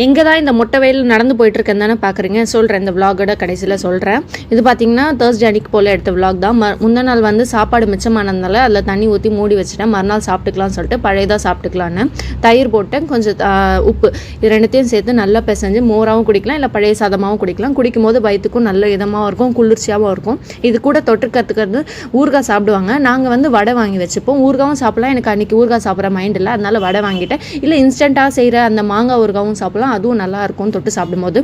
எங்கே தான் இந்த மொட்டை வெயில் நடந்து போயிட்டுருக்கேன் தானே பார்க்குறீங்க. சொல்கிறேன், இந்த விலாகோட கடைசியில் சொல்கிறேன். இது பார்த்திங்கன்னா தேர்ஸ்டே அன்னைக்கு போல் எடுத்த விலாக் தான். முந்தின நாள் வந்து சாப்பாடு மிச்சமானதுனால அதில் தண்ணி ஊற்றி மூடி வச்சுட்டேன். மறுநாள் சாப்பிட்டுக்கலாம்னு சொல்லிட்டு பழையதாக சாப்பிட்டுக்கலான்னு தயிர் போட்டேன், கொஞ்சம் உப்பு, இது ரெண்டுத்தையும் சேர்த்து நல்லா பிசைஞ்சு மோராகவும் குடிக்கலாம், இல்லை பழைய சாதமாகவும் குடிக்கலாம். குடிக்கும்போது வயிற்றுக்கும் நல்ல இதமாகவும் இருக்கும், குளிர்ச்சியாகவும் இருக்கும். இது கூட தொட்டுக்கிறதுக்கு ஊறுகாய் சாப்பிடுவாங்க. நாங்கள் வந்து வடை வாங்கி வச்சுப்போம். ஊறுகாவும் சாப்பிடலாம். எனக்கு அன்றைக்கி ஊறுகாய் சாப்பிட்ற மைண்ட் இல்லை, அதனால் வடை வாங்கிட்டேன். இல்லை இன்ஸ்டண்ட்டாக செய்கிற அந்த மாங்காய் ஊறுகாவும் சாப்பிடலாம், அதுவும் நல்லா இருக்கும் தொட்டு சாப்பிடும்போது.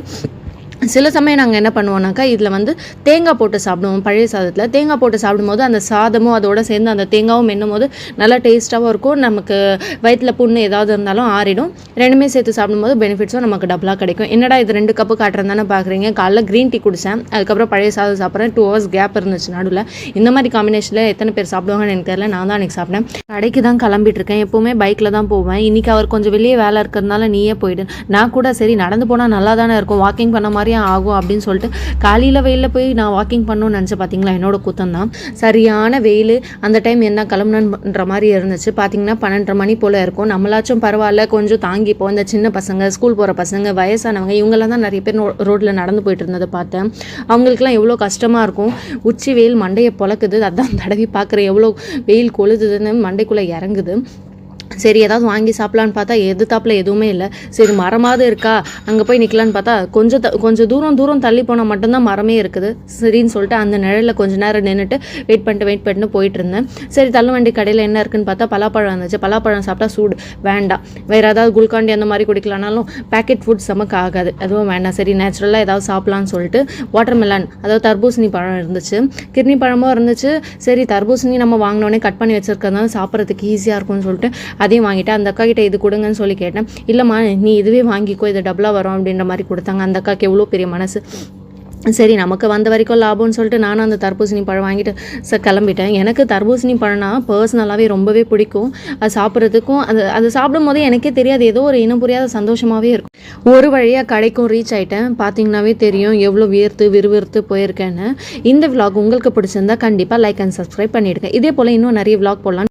சில சமயம் நாங்கள் என்ன பண்ணுவோம்னாக்கா, இதில் வந்து தேங்காய் போட்டு சாப்பிடுவோம். பழைய சாதத்தில் தேங்காய் போட்டு சாப்பிடும்போது அந்த சாதமும் அதோடு சேர்ந்து அந்த தேங்காவும் மென்னும் போது நல்லா டேஸ்ட்டாகவும் இருக்கும். நமக்கு வயிற்றில் புண்ணு ஏதாவது இருந்தாலும் ஆறிடும். ரெண்டுமே சேர்த்து சாப்பிடும்போது பெனிஃபிட்ஸும் நமக்கு டபுளாக கிடைக்கும். என்னடா இது 2 கப்பு காட்டுறேன் தானே பார்க்குறீங்க. காலைல க்ரீன் டீ குடித்தேன், அதுக்கப்புறம் பழைய சாதம் சாப்பிட்றேன். 2 hours கேப் இருந்துச்சு நடுவில். இந்த மாதிரி காம்பினேஷனில் எத்தனை பேர் சாப்பிடுவாங்கன்னு எனக்கு தெரியல. நான் தான் அன்றைக்கி சாப்பிட்டேன். கடைக்கு தான் கிளம்பிட்டு இருக்கேன். எப்போவுமே பைக்கில் தான் போவேன். இன்றைக்கி அவர் கொஞ்சம் வெளியே வேலை இருக்கிறதுனால நீயே போயிடு. நான் கூட சரி நடந்து போனால் நல்லா தானே இருக்கும், வாக்கிங் பண்ண மாதிரி ஆகும் அப்படின்னு சொல்லிட்டு காலையில் வெயிலில் போய் நான் வாக்கிங் பண்ணணும்னு நினச்சி பார்த்தீங்களா, என்னோட குத்தம் தான். சரியான வெயில். அந்த டைம் என்ன கிளம்புன்ற மாதிரி இருந்துச்சு. பார்த்தீங்கன்னா 12:30 மணி போல் இருக்கும். நம்மளாச்சும் பரவாயில்ல, கொஞ்சம் தாங்கிப்போம். இந்த சின்ன பசங்க, ஸ்கூல் போகிற பசங்க, வயசானவங்க, இவங்கெல்லாம் தான் நிறைய பேர் ரோட்டில் நடந்து போயிட்டு இருந்ததை பார்த்தேன். அவங்களுக்குலாம் எவ்வளோ கஷ்டமாக இருக்கும். உச்சி வெயில் மண்டையை பொழக்குது. அதான் தடவி பார்க்குறேன் எவ்வளோ வெயில் கொளுதுதுன்னு மண்டைக்குள்ளே இறங்குது. சரி ஏதாவது வாங்கி சாப்பிட்லான்னு பார்த்தா எதிர்த்தாப்பில் எதுவுமே இல்லை. சரி மரமாவது இருக்கா, அங்கே போய் நிற்கலான்னு பார்த்தா கொஞ்சம் தூரம் தள்ளி போனால் மட்டும்தான் மரமே இருக்குது. சரின்னு சொல்லிட்டு அந்த நிழலில் கொஞ்சம் நேரம் நின்றுட்டு வெயிட் பண்ணிட்டு போயிட்டு இருந்தேன். சரி தள்ளுவண்டி கடையில் என்ன இருக்குன்னு பார்த்தா பலாப்பழம் இருந்துச்சு. பலாப்பழம் சாப்பிட்டா சூடு, வேண்டாம். வேறு ஏதாவது குல்காண்டி அந்த மாதிரி குடிக்கலானாலும் பேக்கெட் ஃபுட்ஸ் நமக்கு ஆகாது, அதுவும் வேண்டாம். சரி நேச்சுரலாக ஏதாவது சாப்பிட்லான்னு சொல்லிட்டு வாட்டர்மெலன், அதாவது தர்பூசணி பழம் இருந்துச்சு, கிர்னி பழமும் இருந்துச்சு. சரி தர்பூசணி நம்ம வாங்கினோடனே கட் பண்ணி வச்சுருக்கிறதுனால சாப்பிட்றதுக்கு ஈஸியாக இருக்கும்னு சொல்லிட்டு அதையும் வாங்கிட்டேன். அந்த அக்கா கிட்ட இது கொடுங்கன்னு சொல்லி கேட்டேன். இல்லைம்மா நீ இதுவே வாங்கிக்கோ, இது டபுளாக வரும் அப்படின்ற மாதிரி கொடுத்தாங்க. அந்த அக்காவுக்கு எவ்வளோ பெரிய மனசு. சரி நமக்கு வந்த வரைக்கும் லாபம்னு சொல்லிட்டு நானும் அந்த தர்பூசணி பழம் வாங்கிட்டு கிளம்பிட்டேன். எனக்கு தர்பூசணி பழம்னா பர்சனலாகவே ரொம்பவே பிடிக்கும். அது சாப்பிட்றதுக்கும் அது சாப்பிடும் போதே எனக்கே தெரியாது, ஏதோ ஒரு இனம் புரியாத சந்தோஷமாகவே இருக்கும். ஒரு வழியாக கடைக்கும் ரீச் ஆகிட்டேன். பார்த்தீங்கன்னாவே தெரியும் எவ்வளோ விறுவிறுத்து போயிருக்கேன்னு. இந்த விலாக் உங்களுக்கு பிடிச்சிருந்தா கண்டிப்பாக லைக் அண்ட் சப்ஸ்கிரைப் பண்ணிவிடுங்க. இதே போல் இன்னும் நிறைய விலாக் போடலாம்.